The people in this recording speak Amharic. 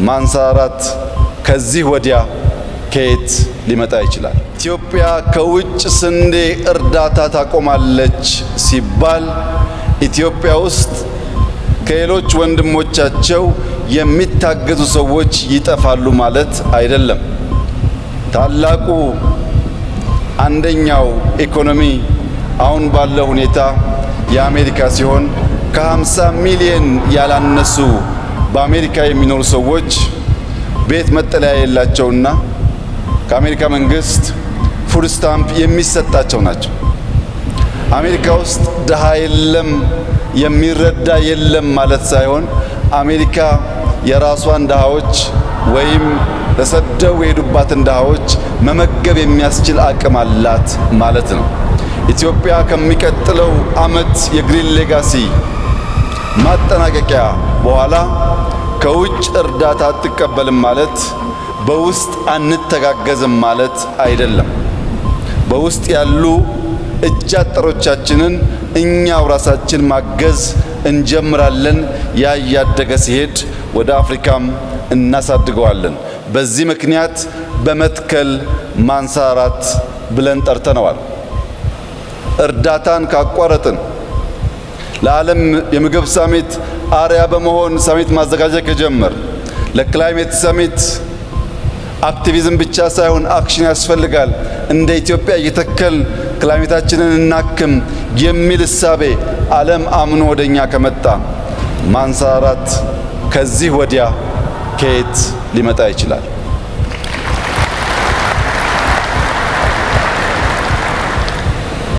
ማንሰራራት ከዚህ ወዲያ ከየት ሊመጣ ይችላል? ኢትዮጵያ ከውጭ ስንዴ እርዳታ ታቆማለች ሲባል ኢትዮጵያ ውስጥ ከሌሎች ወንድሞቻቸው የሚታገዙ ሰዎች ይጠፋሉ ማለት አይደለም። ታላቁ አንደኛው ኢኮኖሚ አሁን ባለው ሁኔታ የአሜሪካ ሲሆን ከ50 ሚሊዮን ያላነሱ በአሜሪካ የሚኖሩ ሰዎች ቤት መጠለያ የሌላቸውና ከአሜሪካ መንግስት ፉድ ስታምፕ የሚሰጣቸው ናቸው። አሜሪካ ውስጥ ድሃ የለም የሚረዳ የለም ማለት ሳይሆን አሜሪካ የራሷን ድሃዎች ወይም ተሰደው የሄዱባትን ድሃዎች መመገብ የሚያስችል አቅም አላት ማለት ነው። ኢትዮጵያ ከሚቀጥለው ዓመት የግሪን ሌጋሲ ማጠናቀቂያ በኋላ ከውጭ እርዳታ አትቀበልም ማለት በውስጥ አንተጋገዝም ማለት አይደለም። በውስጥ ያሉ እጅ አጠሮቻችንን እኛው ራሳችን ማገዝ እንጀምራለን። ያ እያደገ ሲሄድ ወደ አፍሪካም እናሳድገዋለን። በዚህ ምክንያት በመትከል ማንሰራራት ብለን ጠርተነዋል። እርዳታን ካቋረጥን ለዓለም የምግብ ሳሚት አርያ በመሆን ሳሚት ማዘጋጀት ከጀመር ለክላይሜት ሳሚት አክቲቪዝም ብቻ ሳይሆን አክሽን ያስፈልጋል። እንደ ኢትዮጵያ እየተከል ክላይሜታችንን እናክም የሚል እሳቤ ዓለም አምኖ ወደኛ ከመጣ ማንሰራራት ከዚህ ወዲያ ከየት ሊመጣ ይችላል?